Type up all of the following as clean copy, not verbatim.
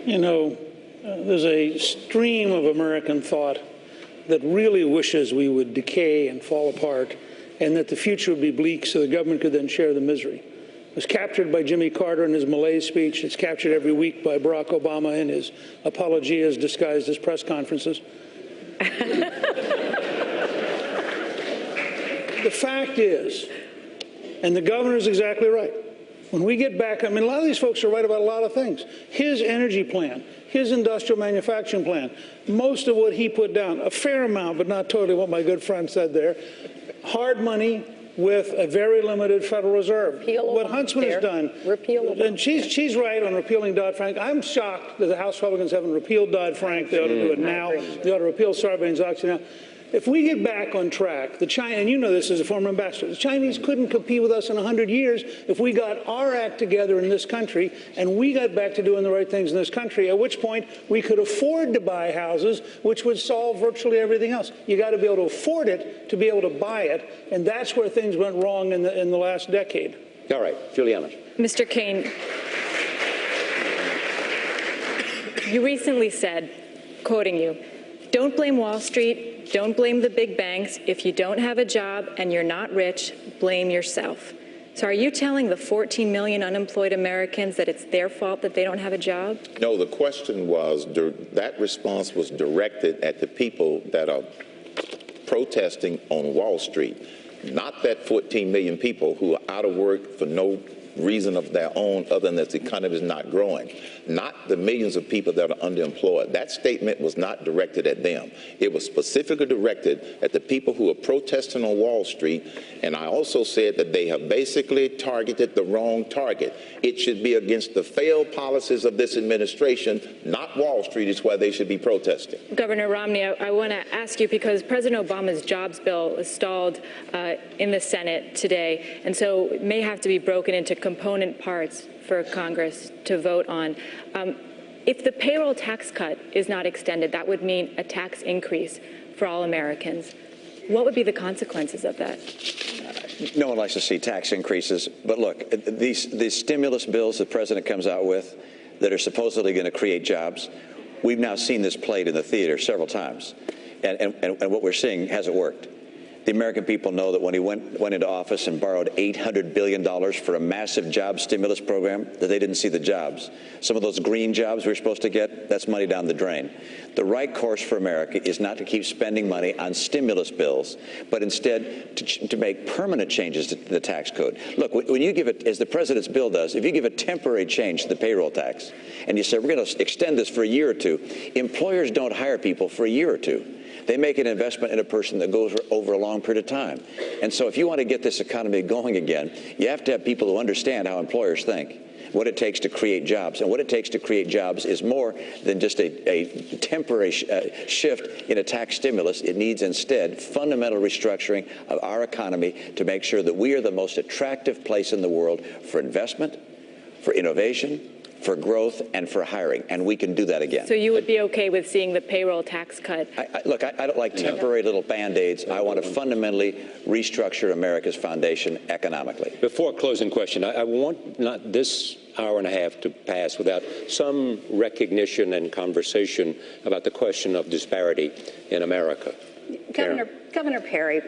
You know, there's a stream of American thought that really wishes we would decay and fall apart and that the future would be bleak so the government could then share the misery. It was captured by Jimmy Carter in his Malaise speech. It's captured every week by Barack Obama in his apologias disguised as press conferences. The fact is, and the governor is exactly right, when we get back, I mean, a lot of these folks are right about a lot of things. His energy plan, his industrial manufacturing plan, most of what he put down, a fair amount, but not totally what my good friend said there, hard money with a very limited Federal Reserve. What Huntsman has done, and she's right on repealing Dodd-Frank. I'm shocked that the House Republicans haven't repealed Dodd-Frank. They ought to do it now. They ought to repeal Sarbanes-Oxley now. If we get back on track, the China, and you know this as a former ambassador, the Chinese couldn't compete with us in 100 years if we got our act together in this country and we got back to doing the right things in this country, at which point we could afford to buy houses, which would solve virtually everything else. You got to be able to afford it to be able to buy it, and that's where things went wrong in the last decade. All right, Juliana. Mr. Kaine, you recently said, quoting you, "Don't blame Wall Street. Don't blame the big banks. If you don't have a job and you're not rich, blame yourself." So are you telling the 14 million unemployed Americans that it's their fault that they don't have a job? No, the question was, that response was directed at the people that are protesting on Wall Street, not that 14 million people who are out of work for no reason of their own other than that the economy is not growing, not the millions of people that are underemployed. That statement was not directed at them. It was specifically directed at the people who are protesting on Wall Street, and I also said that they have basically targeted the wrong target. It should be against the failed policies of this administration, not Wall Street is where they should be protesting. Governor Romney, I want to ask you, because President Obama's jobs bill is stalled in the Senate today, and so it may have to be broken into component parts for Congress to vote on. If the payroll tax cut is not extended, that would mean a tax increase for all Americans. What would be the consequences of that? No one likes to see tax increases. But look, these stimulus bills the president comes out with that are supposedly going to create jobs, we've now seen this played in the theater several times. And what we're seeing hasn't worked. The American people know that when he went into office and borrowed $800 billion for a massive job stimulus program, that they didn't see the jobs. Some of those green jobs we're supposed to get, that's money down the drain. The right course for America is not to keep spending money on stimulus bills, but instead to make permanent changes to the tax code. Look, when you give it, as the president's bill does, if you give a temporary change to the payroll tax and you say we're going to extend this for a year or two, employers don't hire people for a year or two. They make an investment in a person that goes over a long period of time. And so if you want to get this economy going again, you have to have people who understand how employers think, what it takes to create jobs. And what it takes to create jobs is more than just a temporary shift in a tax stimulus. It needs instead fundamental restructuring of our economy to make sure that we are the most attractive place in the world for investment, for innovation, for growth, and for hiring, and we can do that again. So you would be okay with seeing the payroll tax cut? Look, I don't like temporary little Band-Aids. I want to fundamentally restructure America's foundation economically. Before closing question, I want not this hour and a half to pass without some recognition and conversation about the question of disparity in America. Governor Perry,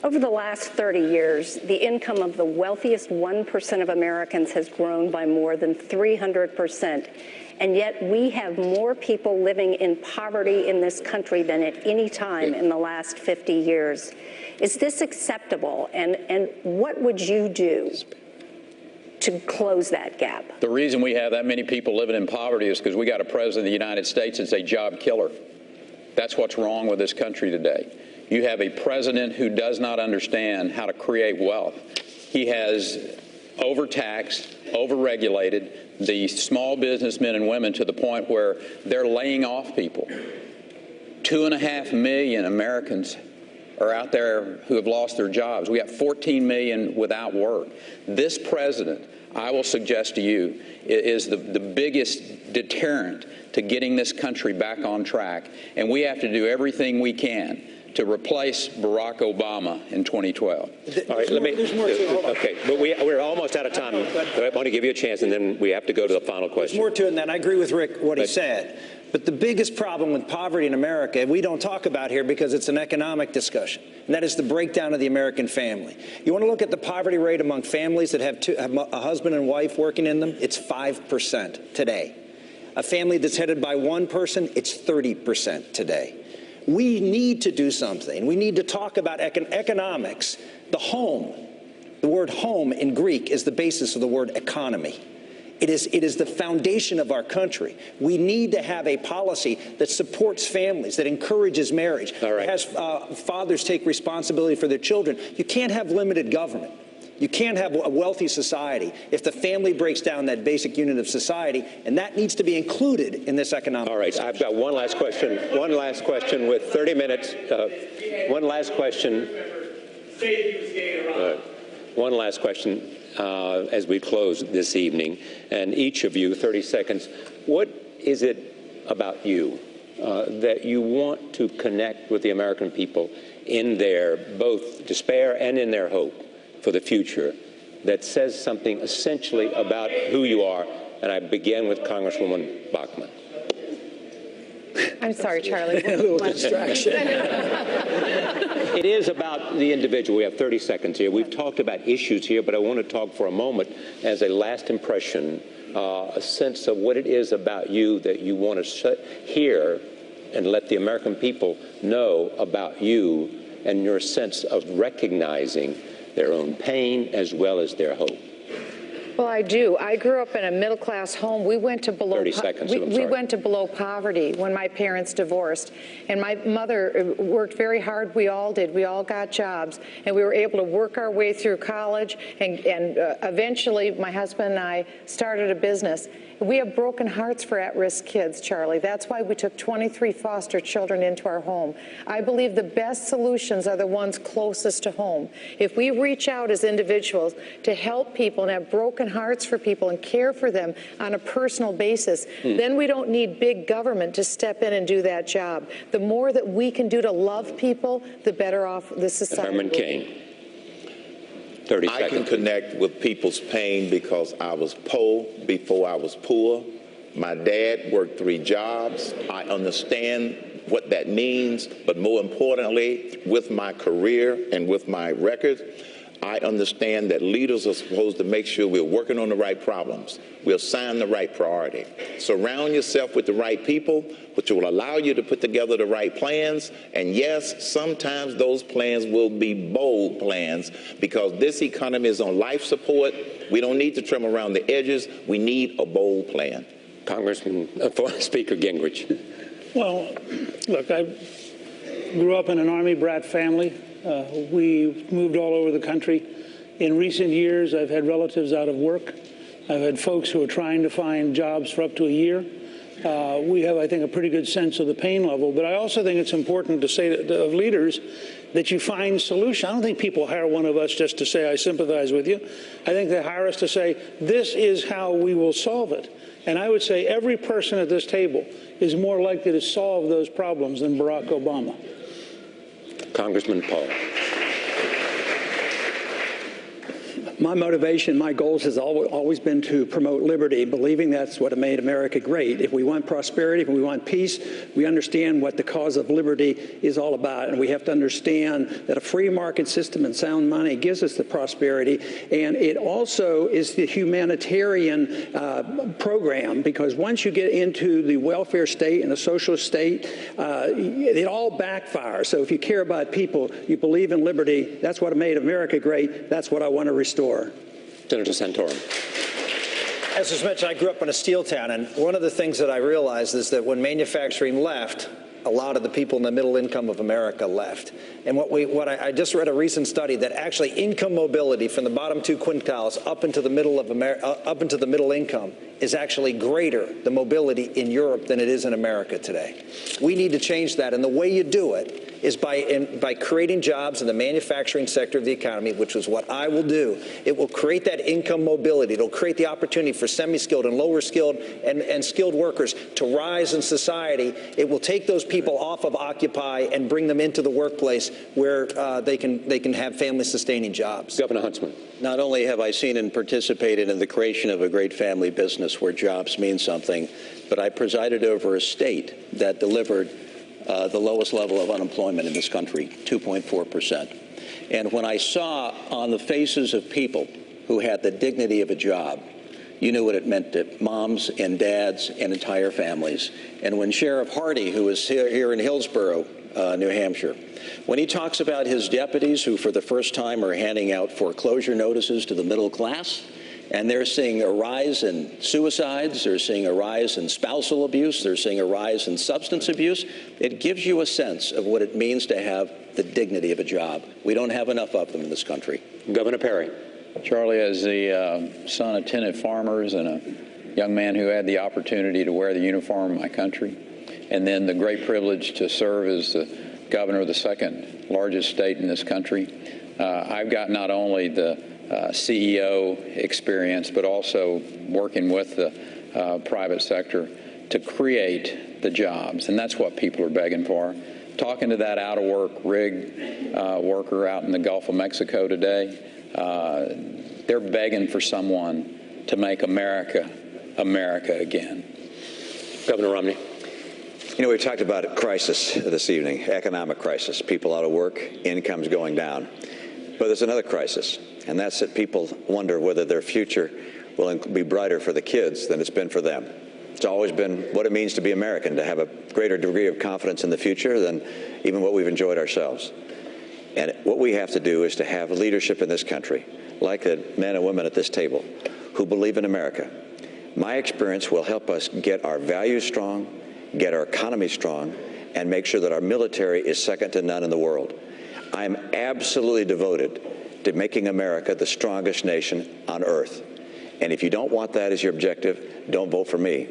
over the last 30 years, the income of the wealthiest 1% of Americans has grown by more than 300%. And yet we have more people living in poverty in this country than at any time in the last 50 years. Is this acceptable? And what would you do to close that gap? The reason we have that many people living in poverty is because we got a president of the United States that's a job killer. That's what's wrong with this country today. You have a president who does not understand how to create wealth. He has overtaxed, overregulated the small businessmen and women to the point where they're laying off people. 2.5 million Americans are out there who have lost their jobs. We have 14 million without work. This president, I will suggest to you, is the biggest deterrent to getting this country back on track. And we have to do everything we can to replace Barack Obama in 2012. All right, there's more to it. Okay, but we're almost out of time. I want to give you a chance, and then we have to go to the final question. There's more to it than that. I agree with Rick, what he said. But the biggest problem with poverty in America, we don't talk about here because it's an economic discussion, and that is the breakdown of the American family. You want to look at the poverty rate among families that have a husband and wife working in them? It's 5% today. A family that's headed by one person, it's 30% today. We need to do something. We need to talk about economics. The home, the word home in Greek is the basis of the word economy. It is the foundation of our country. We need to have a policy that supports families, that encourages marriage, that has fathers take responsibility for their children. You can't have limited government. You can't have a wealthy society if the family breaks down that basic unit of society, and that needs to be included in this economic discussion. I've got one last question. One last question with 30 minutes. One last question. One last question as we close this evening. And each of you, 30 seconds. What is it about you that you want to connect with the American people in their both despair and in their hope for the future that says something essentially about who you are? And I begin with Congresswoman Bachmann. I'm sorry, Charlie. A little distraction. It is about the individual. We have 30 seconds here. We've talked about issues here, but I want to talk for a moment as a last impression, a sense of what it is about you that you want to hear and let the American people know about you and your sense of recognizing their own pain as well as their hope. Well, I do. I grew up in a middle-class home. We went to below 30 seconds. we went to below poverty when my parents divorced. And my mother worked very hard. We all did. We all got jobs. And we were able to work our way through college. And eventually, my husband and I started a business. We have broken hearts for at-risk kids, Charlie. That's why we took 23 foster children into our home. I believe the best solutions are the ones closest to home. If we reach out as individuals to help people and have broken hearts for people and care for them on a personal basis, then we don't need big government to step in and do that job. The more that we can do to love people, the better off the society will be. 30 I seconds. can connect with people's pain because I was poor before I was poor. My dad worked 3 jobs. I understand what that means, but more importantly, with my career and with my record, I understand that leaders are supposed to make sure we're working on the right problems. We assign the right priority. Surround yourself with the right people, which will allow you to put together the right plans. And yes, sometimes those plans will be bold plans because this economy is on life support. We don't need to trim around the edges. We need a bold plan. Speaker Gingrich. Well, look, I grew up in an Army brat family. We moved all over the country. In recent years, I've had relatives out of work. I've had folks who are trying to find jobs for up to a year. We have, I think, a pretty good sense of the pain level. But I also think it's important to say of leaders that you find solutions. I don't think people hire one of us just to say, I sympathize with you. I think they hire us to say, this is how we will solve it. And I would say every person at this table is more likely to solve those problems than Barack Obama. Congressman Paul. My motivation, my goals has always been to promote liberty, believing that's what made America great. If we want prosperity, if we want peace, we understand what the cause of liberty is all about. And we have to understand that a free market system and sound money gives us the prosperity. And it also is the humanitarian program, because once you get into the welfare state and the socialist state, it all backfires. So if you care about people, you believe in liberty, that's what made America great. That's what I want to restore. Senator Santorum. As was mentioned, I grew up in a steel town, and one of the things that I realized is that when manufacturing left, a lot of the people in the middle income of America left. And I just read a recent study that actually income mobility from the bottom 2 quintiles up into the middle of up into the middle income is actually greater, the mobility in Europe, than it is in America today. We need to change that, and the way you do it is by creating jobs in the manufacturing sector of the economy, which is what I will do. It will create that income mobility. It'll create the opportunity for semi-skilled and lower skilled and skilled workers to rise in society. It will take those people off of Occupy and bring them into the workplace where they can have family-sustaining jobs. Governor Huntsman. Not only have I seen and participated in the creation of a great family business where jobs mean something, but I presided over a state that delivered the lowest level of unemployment in this country, 2.4%. And when I saw on the faces of people who had the dignity of a job, you knew what it meant to moms and dads and entire families. And when Sheriff Hardy, who is here in Hillsborough, New Hampshire, when he talks about his deputies who for the first time are handing out foreclosure notices to the middle class, and they're seeing a rise in suicides, they're seeing a rise in spousal abuse, they're seeing a rise in substance abuse, it gives you a sense of what it means to have the dignity of a job. We don't have enough of them in this country. Governor Perry. Charlie, as the son of tenant farmers and a young man who had the opportunity to wear the uniform of my country, and then the great privilege to serve as the governor of the second largest state in this country, I've got not only the CEO experience, but also working with the private sector to create the jobs. And that's what people are begging for. Talking to that out-of-work rig worker out in the Gulf of Mexico today, they're begging for someone to make America, America again. Governor Romney. You know, we've talked about a crisis this evening, economic crisis, people out of work, incomes going down. But there's another crisis, and that's that people wonder whether their future will be brighter for the kids than it's been for them. It's always been what it means to be American, to have a greater degree of confidence in the future than even what we've enjoyed ourselves. And what we have to do is to have leadership in this country, like the men and women at this table, who believe in America. My experience will help us get our values strong, get our economy strong, and make sure that our military is second to none in the world. I am absolutely devoted to making America the strongest nation on earth. And if you don't want that as your objective, don't vote for me.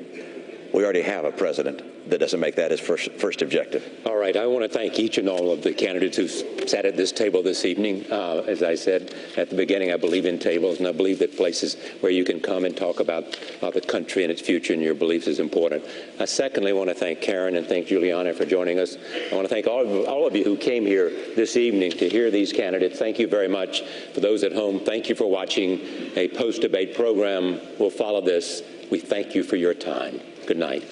We already have a president that doesn't make that his first objective. All right. I want to thank each and all of the candidates who sat at this table this evening. As I said at the beginning, I believe in tables, and I believe that places where you can come and talk about the country and its future and your beliefs is important. I secondly want to thank Karen and thank Juliana for joining us. I want to thank all of you who came here this evening to hear these candidates. Thank you very much. For those at home, thank you for watching. A post-debate program will follow this. We thank you for your time. Good night.